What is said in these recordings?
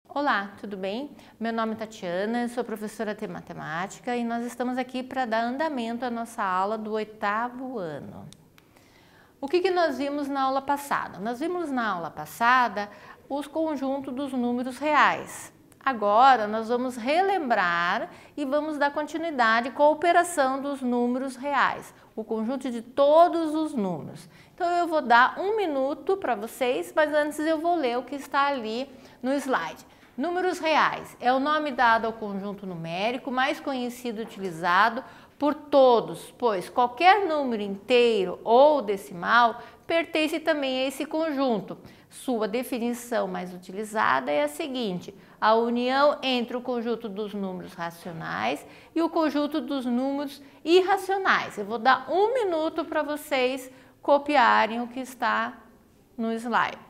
Olá, tudo bem? Meu nome é Tatiana, sou professora de matemática e nós estamos aqui para dar andamento à nossa aula do 8º ano. O que nós vimos na aula passada? Nós vimos na aula passada os conjuntos dos números reais. Agora nós vamos relembrar e vamos dar continuidade com a operação dos números reais, o conjunto de todos os números. Então eu vou dar 1 minuto para vocês, mas antes eu vou ler o que está ali no slide. Números reais é o nome dado ao conjunto numérico mais conhecido e utilizado por todos, pois qualquer número inteiro ou decimal pertence também a esse conjunto. Sua definição mais utilizada é a seguinte: a união entre o conjunto dos números racionais e o conjunto dos números irracionais. Eu vou dar 1 minuto para vocês copiarem o que está no slide.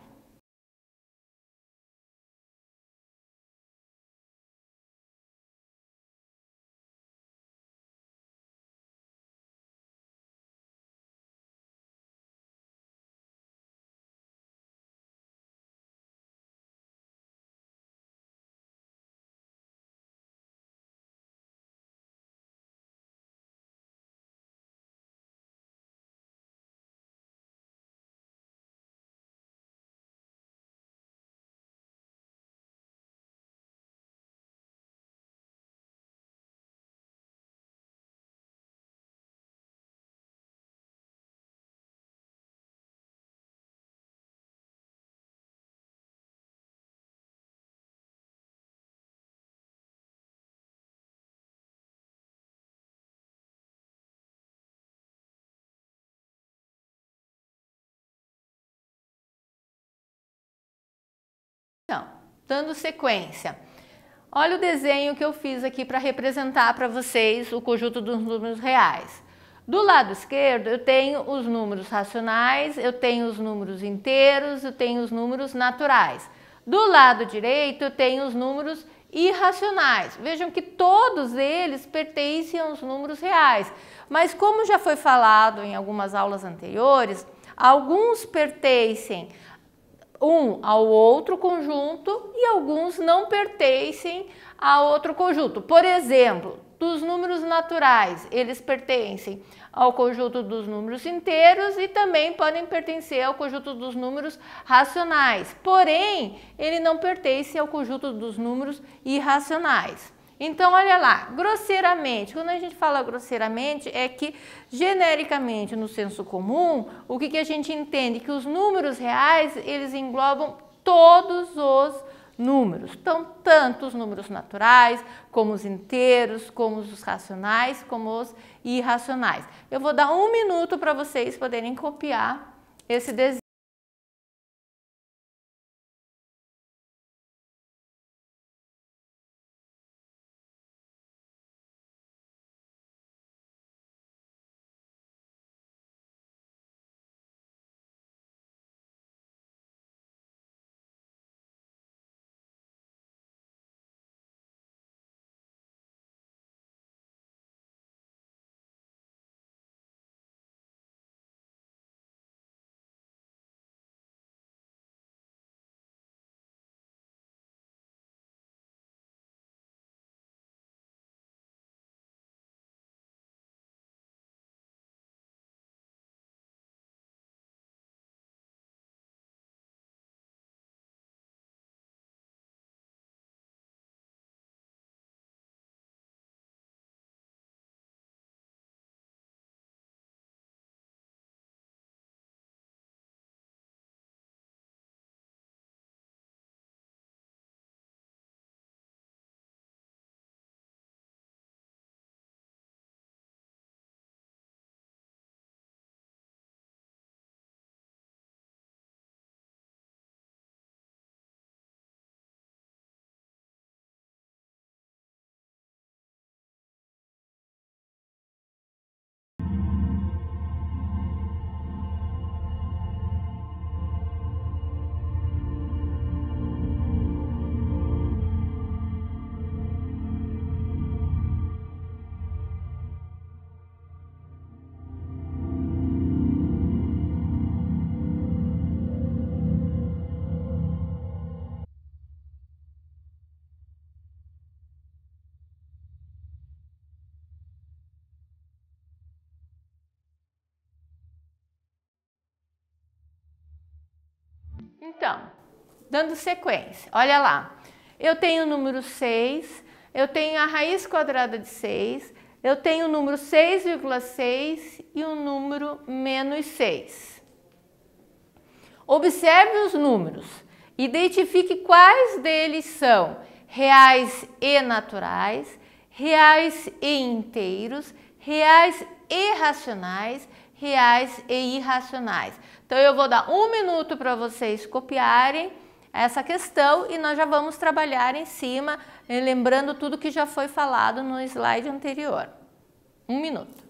Então, dando sequência, olha o desenho que eu fiz aqui para representar para vocês o conjunto dos números reais. Do lado esquerdo eu tenho os números racionais, eu tenho os números inteiros, eu tenho os números naturais. Do lado direito eu tenho os números irracionais. Vejam que todos eles pertencem aos números reais, mas como já foi falado em algumas aulas anteriores, alguns pertencem ao outro conjunto e alguns não pertencem a outro conjunto. Por exemplo, dos números naturais, eles pertencem ao conjunto dos números inteiros e também podem pertencer ao conjunto dos números racionais. Porém, ele não pertence ao conjunto dos números irracionais. Então, olha lá, grosseiramente, quando a gente fala grosseiramente, é que genericamente no senso comum, o que a gente entende? Que os números reais, eles englobam todos os números. Então, tanto os números naturais, como os inteiros, como os racionais, como os irracionais. Eu vou dar 1 minuto para vocês poderem copiar esse desenho. Então, dando sequência, olha lá. Eu tenho o número 6, eu tenho a raiz quadrada de 6, eu tenho o número 6,6 e o número menos 6. Observe os números, identifique quais deles são reais e naturais, reais e inteiros, reais e racionais, reais e irracionais. Então eu vou dar 1 minuto para vocês copiarem essa questão e nós já vamos trabalhar em cima, lembrando tudo que já foi falado no slide anterior. 1 minuto.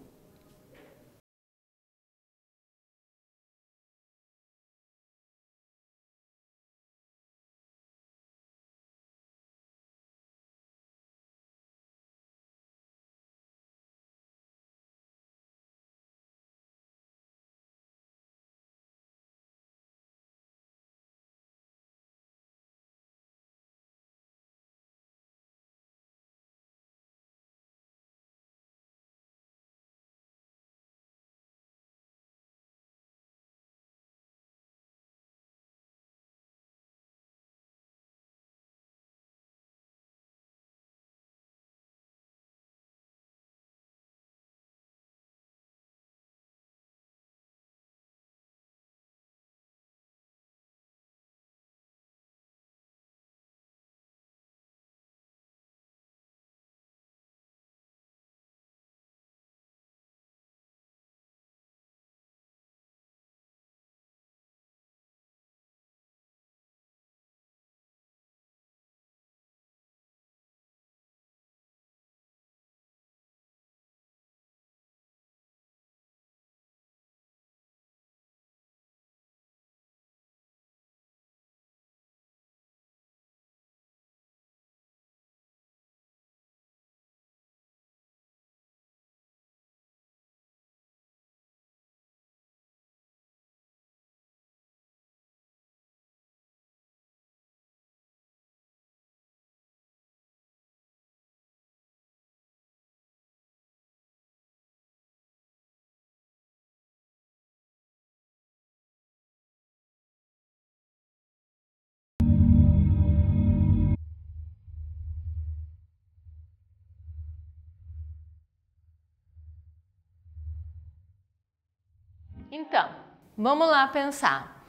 Então, vamos lá pensar.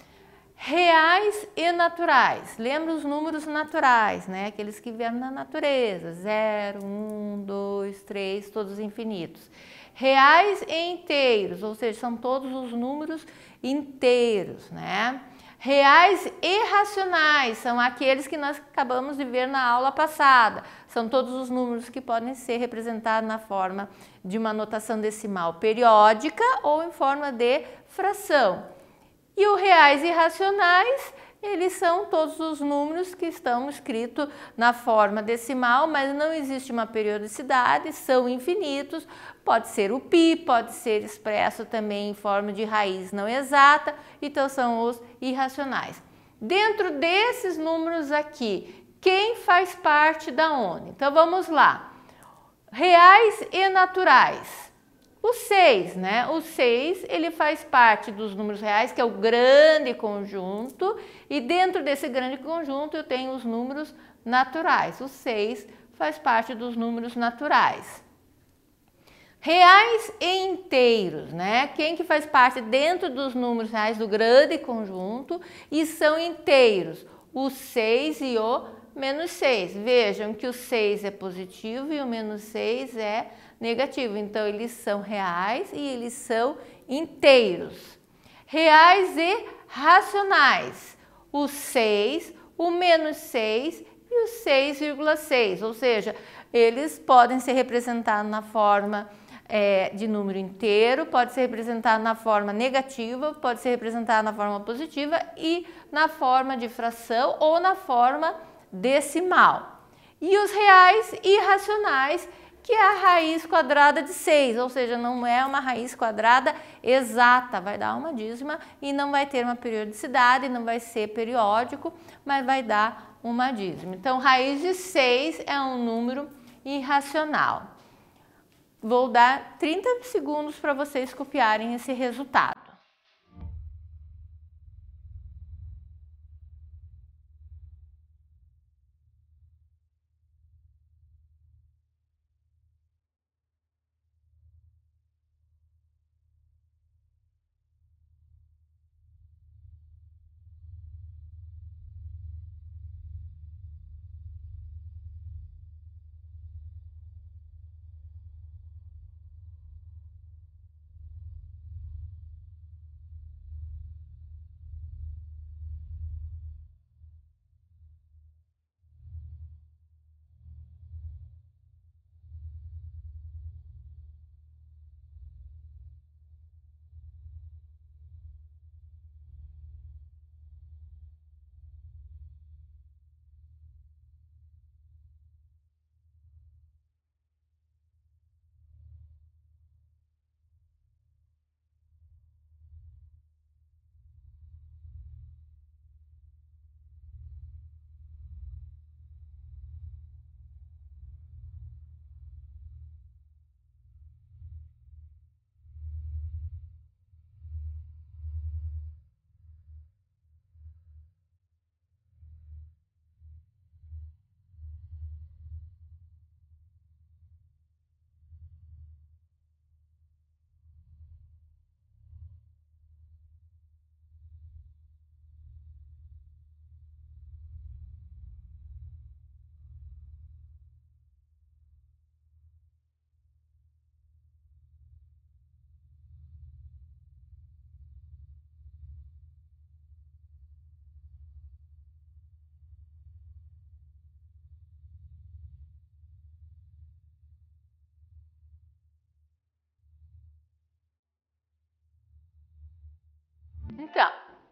Reais e naturais. Lembra os números naturais, né? Aqueles que vieram na natureza. 0, 1, 2, 3, todos infinitos. Reais e inteiros, ou seja, são todos os números inteiros, né? Reais e racionais são aqueles que nós acabamos de ver na aula passada. São todos os números que podem ser representados na forma de uma notação decimal periódica ou em forma de fração. E os reais irracionais, eles são todos os números que estão escritos na forma decimal, mas não existe uma periodicidade, são infinitos. Pode ser o π, pode ser expresso também em forma de raiz não exata, então são os irracionais. Dentro desses números aqui, quem faz parte da onde? Então vamos lá. Reais e naturais. O 6, né? O 6, ele faz parte dos números reais, que é o grande conjunto, e dentro desse grande conjunto eu tenho os números naturais. O 6 faz parte dos números naturais. Reais e inteiros, né? Quem que faz parte dentro dos números reais do grande conjunto e são inteiros? O 6 e o menos 6. Vejam que o 6 é positivo e o menos 6 é negativo. Então, eles são reais e eles são inteiros. Reais e racionais. O 6, o menos 6 e o 6,6. Ou seja, eles podem ser representados na forma de número inteiro, pode ser representado na forma negativa, pode ser representado na forma positiva e na forma de fração ou na forma decimal. E os reais irracionais, que é a raiz quadrada de 6, ou seja, não é uma raiz quadrada exata, vai dar uma dízima e não vai ter uma periodicidade, não vai ser periódico, mas vai dar uma dízima. Então, raiz de 6 é um número irracional. Vou dar 30 segundos para vocês copiarem esse resultado.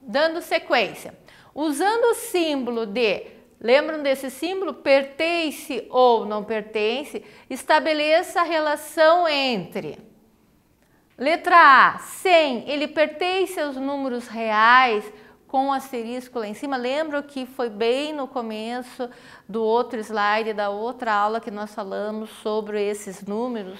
Dando sequência. Usando o símbolo de, lembram desse símbolo? Pertence ou não pertence, estabeleça a relação entre. Letra A, 100, ele pertence aos números reais com asterisco lá em cima. Lembra que foi bem no começo do outro slide, da outra aula que nós falamos sobre esses números?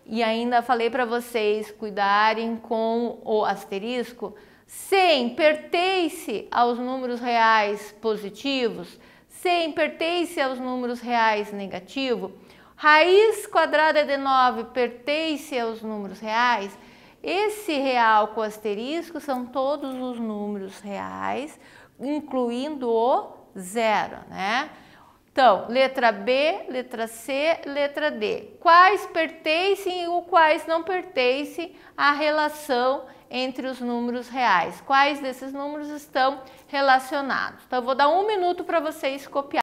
E ainda falei para vocês cuidarem com o asterisco. 100 pertence aos números reais positivos? 100 pertence aos números reais negativos? Raiz quadrada de 9 pertence aos números reais? Esse real com asterisco são todos os números reais, incluindo o zero, né? Então, letra B, letra C, letra D. Quais pertencem e quais não pertencem à relação entre os números reais? Quais desses números estão relacionados? Então, eu vou dar 1 minuto para vocês copiar.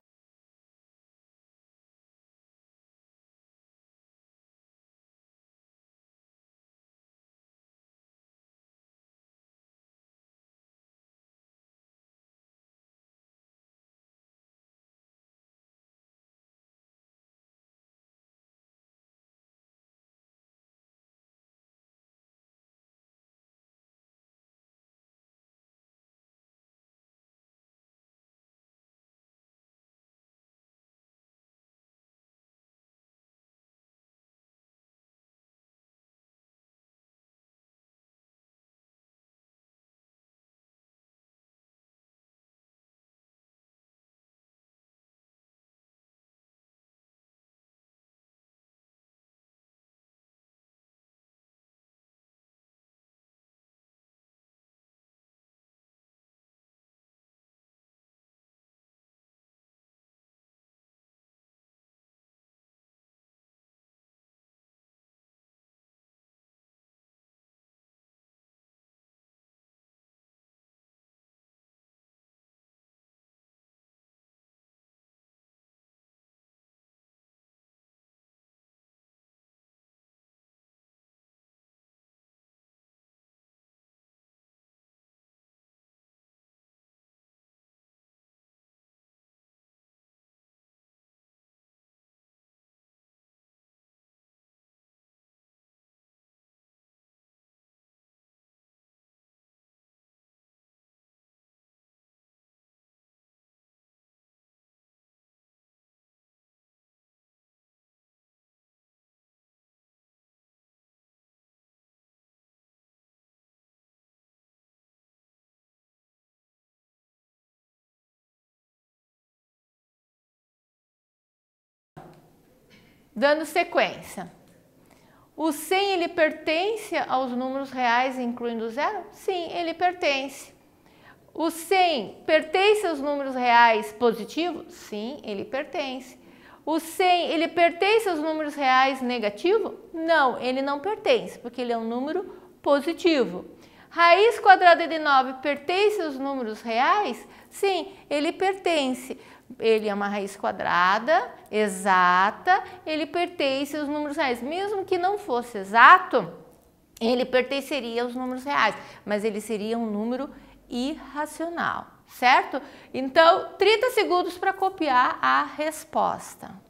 Dando sequência. O 100 ele pertence aos números reais, incluindo o zero? Sim, ele pertence. O 100 pertence aos números reais positivos? Sim, ele pertence. O 100 ele pertence aos números reais negativos? Não, ele não pertence, porque ele é um número positivo. Raiz quadrada de 9 pertence aos números reais? Sim, ele pertence. Ele é uma raiz quadrada, exata, ele pertence aos números reais. Mesmo que não fosse exato, ele pertenceria aos números reais, mas ele seria um número irracional, certo? Então, 30 segundos para copiar a resposta.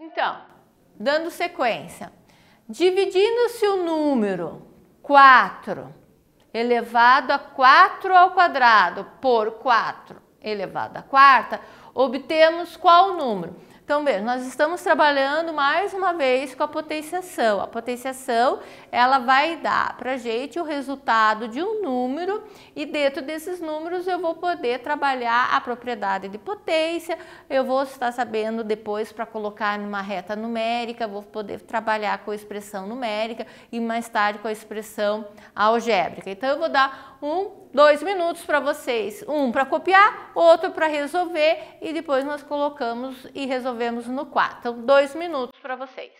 Então, dando sequência, dividindo-se o número 4 elevado a 4 ao quadrado por 4 elevado à quarta, obtemos qual número? Então, veja, nós estamos trabalhando mais uma vez com a potenciação. A potenciação, ela vai dar para a gente o resultado de um número e dentro desses números eu vou poder trabalhar a propriedade de potência, eu vou estar sabendo depois para colocar numa reta numérica, vou poder trabalhar com a expressão numérica e mais tarde com a expressão algébrica. Então, eu vou dar 2 minutos para vocês, um para copiar, outro para resolver e depois nós colocamos e resolvemos no 4. Então, 2 minutos para vocês.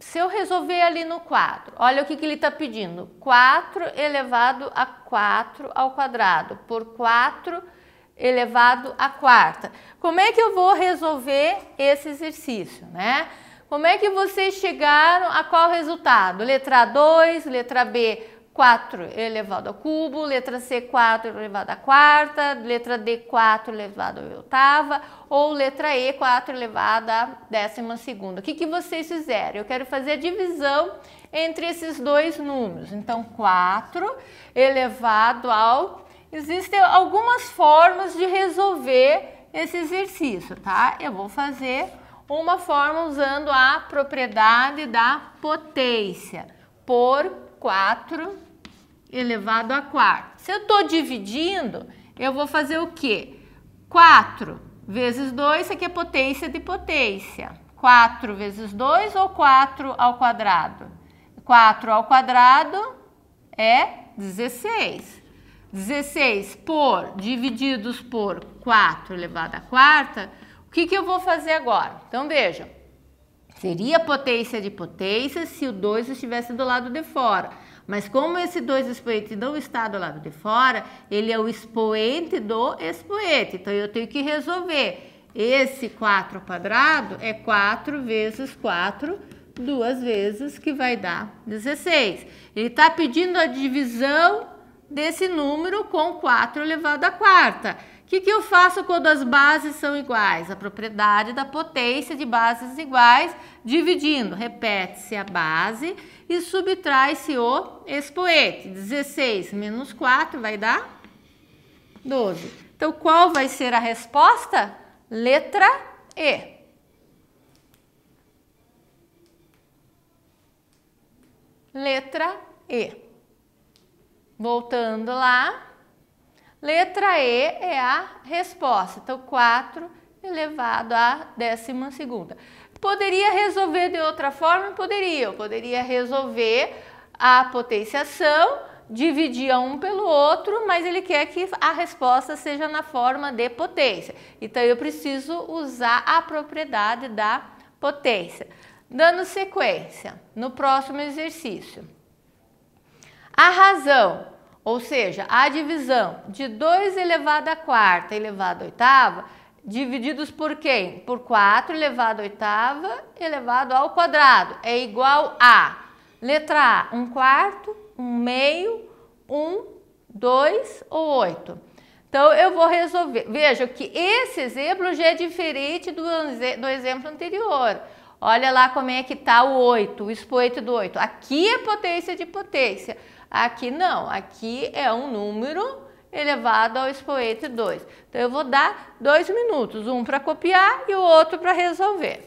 Se eu resolver ali no quadro, olha o que ele está pedindo. 4 elevado a 4 ao quadrado por 4 elevado à quarta. Como é que eu vou resolver esse exercício, né? Como é que vocês chegaram a qual resultado? Letra A, 2, letra B, 4 elevado ao cubo, letra C, 4 elevado à quarta, letra D, 4 elevado à oitava, ou letra E, 4 elevado à 12ª. O que vocês fizeram? Eu quero fazer a divisão entre esses dois números. Então, 4 elevado ao... Existem algumas formas de resolver esse exercício, tá? Eu vou fazer uma forma usando a propriedade da potência por 4 elevado à quarta. Se eu estou dividindo, eu vou fazer o quê? 4 vezes 2, isso aqui é potência de potência. 4 vezes 2 ou 4 ao quadrado? 4 ao quadrado é 16. 16 por, divididos por 4 elevado à quarta, o que eu vou fazer agora? Então, vejam, seria potência de potência se o 2 estivesse do lado de fora. Mas como esse 2 expoente não está do lado de fora, ele é o expoente do expoente. Então, eu tenho que resolver. Esse 4 ao quadrado é 4 vezes 4, 2 vezes, que vai dar 16. Ele está pedindo a divisão desse número com 4 elevado à quarta. O que eu faço quando as bases são iguais? A propriedade da potência de bases iguais, dividindo. Repete-se a base e subtrai-se o expoente. 16 menos 4 vai dar 12. Então, qual vai ser a resposta? Letra E. Letra E. Voltando lá, letra E é a resposta. Então, 4 elevado à 12ª. Poderia resolver de outra forma? Poderia. Eu poderia resolver a potenciação, dividir um pelo outro, mas ele quer que a resposta seja na forma de potência. Então, eu preciso usar a propriedade da potência. Dando sequência, no próximo exercício. A razão, ou seja, a divisão de 2 elevado à 4ª elevado à 8ª, divididos por quem? Por 4 elevado à 8ª elevado ao quadrado, é igual a, letra A, 1/4, 1/2, 1, 2 ou 8. Então, eu vou resolver. Veja que esse exemplo já é diferente do exemplo anterior. Olha lá como é que está o 8, o expoente do 8. Aqui é potência de potência. Aqui não, aqui é um número elevado ao expoente 2. Então, eu vou dar 2 minutos, um para copiar e o outro para resolver.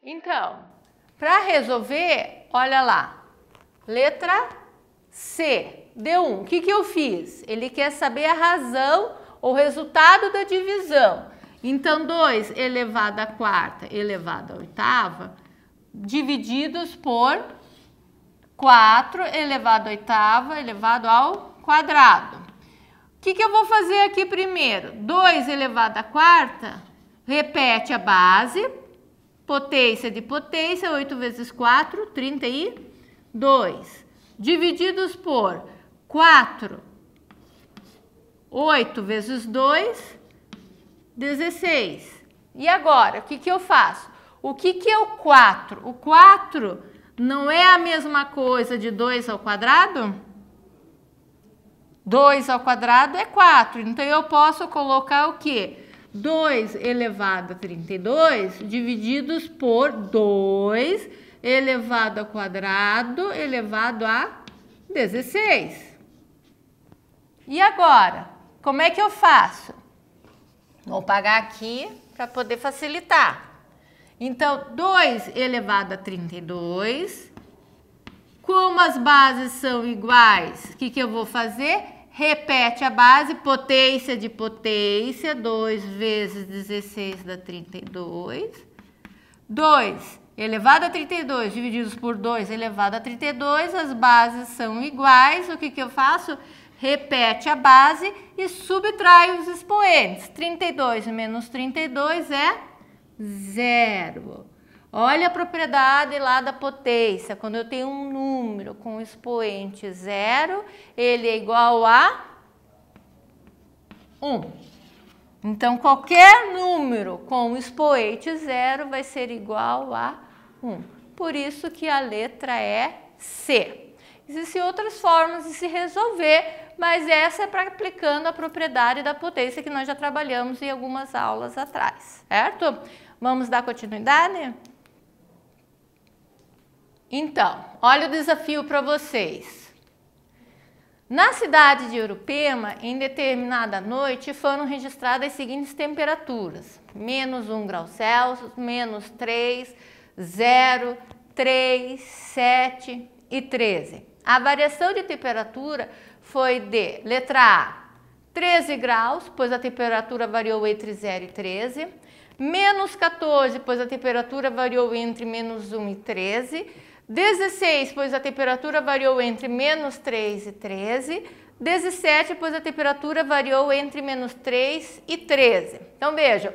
Então, para resolver, olha lá, letra C, deu 1. O que eu fiz? Ele quer saber a razão, o resultado da divisão. Então, 2 elevado à 4ª elevado à 8ª, divididos por 4 elevado à 8ª elevado ao quadrado. O que eu vou fazer aqui primeiro? 2 elevado à 4ª, repete a base, potência de potência, 8 vezes 4, 32. Divididos por 4, 8 vezes 2, 16. E agora, o que eu faço? O que é o 4? O 4 não é a mesma coisa de 2 ao quadrado? 2 ao quadrado é 4. Então, eu posso colocar o quê? 2 elevado a 32 divididos por 2 elevado ao quadrado elevado a 16. E agora, como é que eu faço? Vou pagar aqui para poder facilitar. Então, 2 elevado a 32. Como as bases são iguais, o que eu vou fazer? Repete a base, potência de potência, 2 vezes 16 dá 32. 2 elevado a 32 divididos por 2 elevado a 32, as bases são iguais. O que eu faço? Repete a base e subtrai os expoentes. 32 menos 32 é 0. Olha a propriedade lá da potência. Quando eu tenho um número com expoente 0, ele é igual a 1. Então, qualquer número com expoente 0 vai ser igual a 1. Por isso que a letra é C. Existem outras formas de se resolver, mas essa é para aplicando a propriedade da potência que nós já trabalhamos em algumas aulas atrás, certo? Vamos dar continuidade? Então, olha o desafio para vocês. Na cidade de Urupema, em determinada noite, foram registradas as seguintes temperaturas: menos 1 grau Celsius, menos 3, 0, 3, 7 e 13. A variação de temperatura foi de letra A, 13 graus, pois a temperatura variou entre 0 e 13, menos 14, pois a temperatura variou entre menos 1 e 13, 16, pois a temperatura variou entre menos 3 e 13, 17, pois a temperatura variou entre menos 3 e 13. Então, vejam,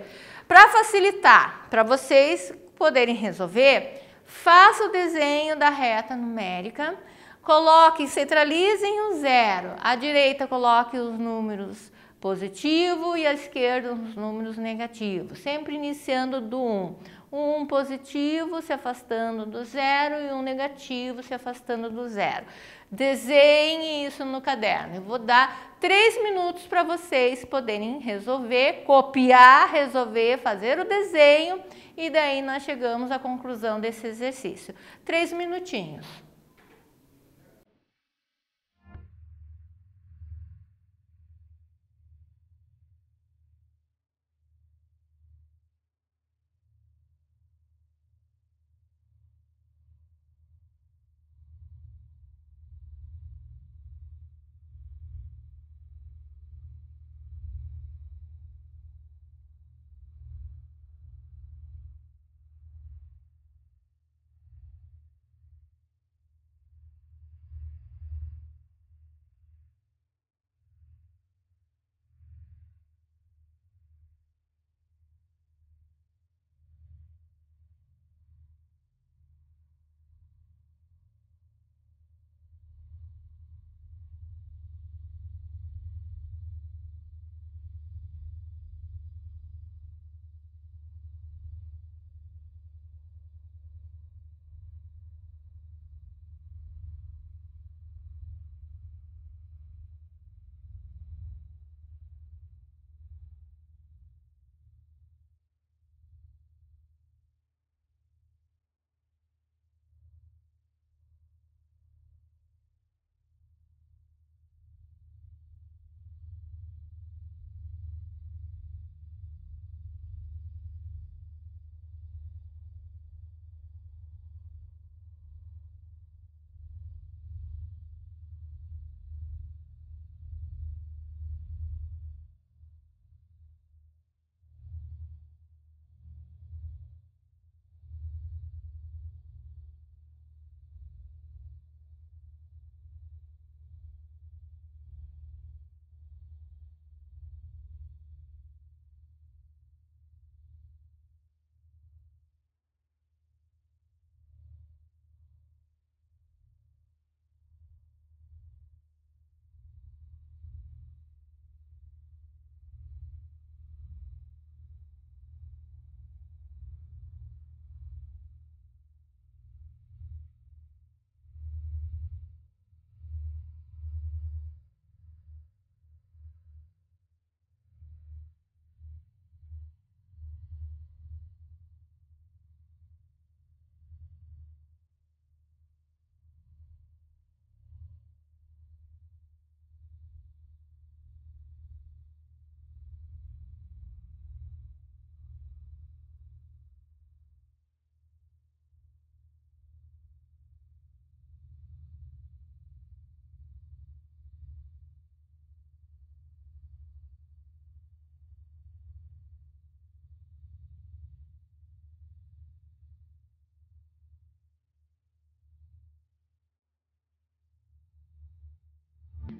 para facilitar, para vocês poderem resolver, faça o desenho da reta numérica, coloque, centralizem o 0, à direita coloque os números positivos e à esquerda os números negativos, sempre iniciando do 1. Um positivo se afastando do 0 e um negativo se afastando do 0. Desenhe isso no caderno. Eu vou dar 3 minutos para vocês poderem resolver, copiar, resolver, fazer o desenho e daí nós chegamos à conclusão desse exercício. 3 minutinhos.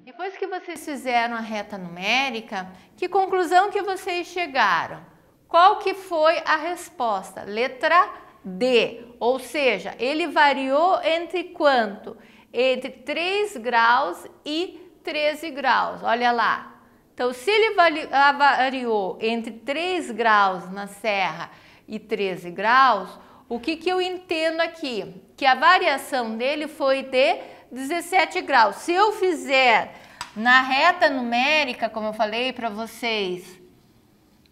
Depois que vocês fizeram a reta numérica, que conclusão que vocês chegaram? Qual que foi a resposta? Letra D, ou seja, ele variou entre quanto? Entre 3 graus e 13 graus, olha lá. Então, se ele variou entre 3 graus na serra e 13 graus, o que eu entendo aqui? Que a variação dele foi de 17 graus. Se eu fizer na reta numérica, como eu falei para vocês,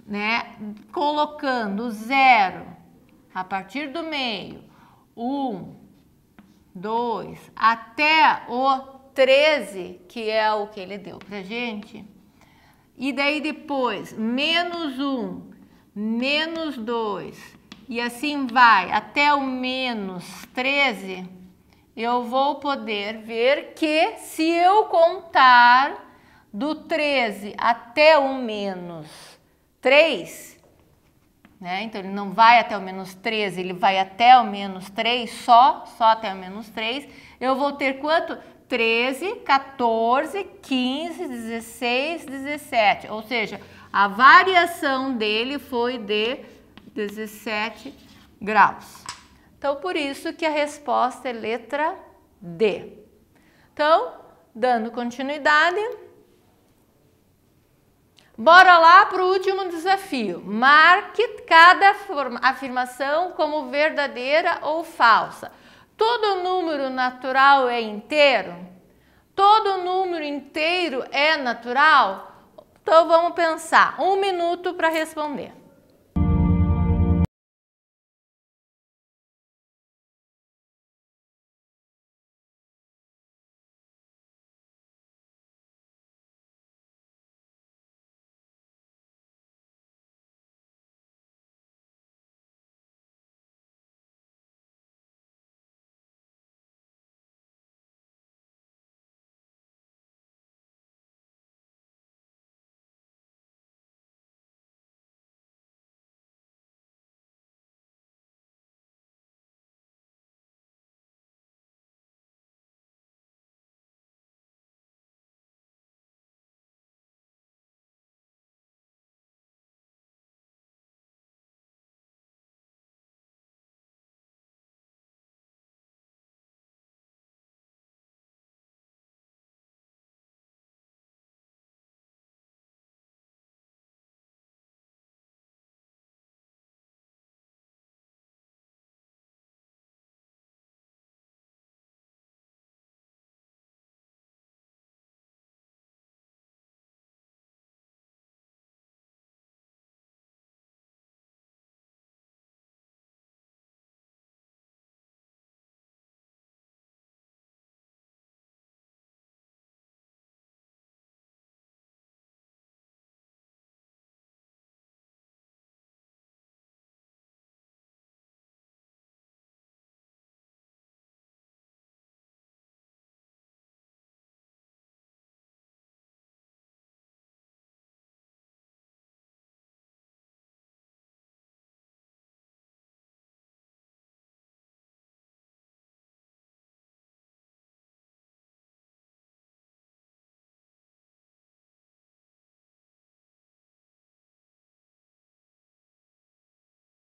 né, colocando 0 a partir do meio, 1, 2, até o 13, que é o que ele deu pra gente, e daí depois menos 1, menos 2, e assim vai até o menos 13, eu vou poder ver que se eu contar do 13 até o menos 3, né? Então ele não vai até o menos 13, ele vai até o menos 3, só até o menos 3, eu vou ter quanto? 13, 14, 15, 16, 17, ou seja, a variação dele foi de 17 graus. Então, por isso que a resposta é letra D. Então, dando continuidade, bora lá para o último desafio. Marque cada afirmação como verdadeira ou falsa. Todo número natural é inteiro? Todo número inteiro é natural? Então, vamos pensar. 1 minuto para responder.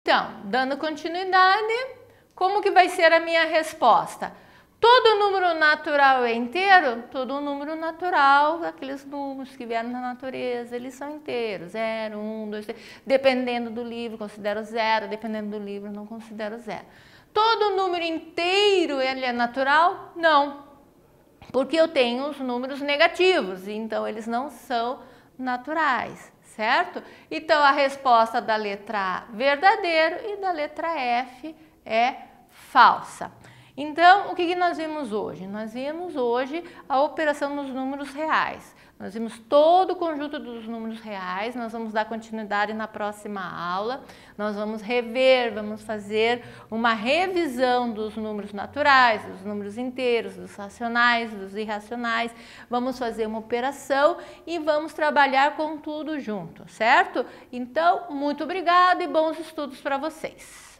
Então, dando continuidade, como que vai ser a minha resposta? Todo número natural é inteiro? Todo número natural, aqueles números que vieram na natureza, eles são inteiros. 0, 1, 2, 3. Dependendo do livro, considero 0. Dependendo do livro, não considero 0. Todo número inteiro, ele é natural? Não. Porque eu tenho os números negativos, então eles não são naturais. Certo? Então, a resposta da letra A, verdadeiro, e da letra F é falsa. Então, o que nós vimos hoje? Nós vimos hoje a operação nos números reais. Nós vimos todo o conjunto dos números reais, nós vamos dar continuidade na próxima aula, nós vamos rever, vamos fazer uma revisão dos números naturais, dos números inteiros, dos racionais, dos irracionais, vamos fazer uma operação e vamos trabalhar com tudo junto, certo? Então, muito obrigada e bons estudos para vocês!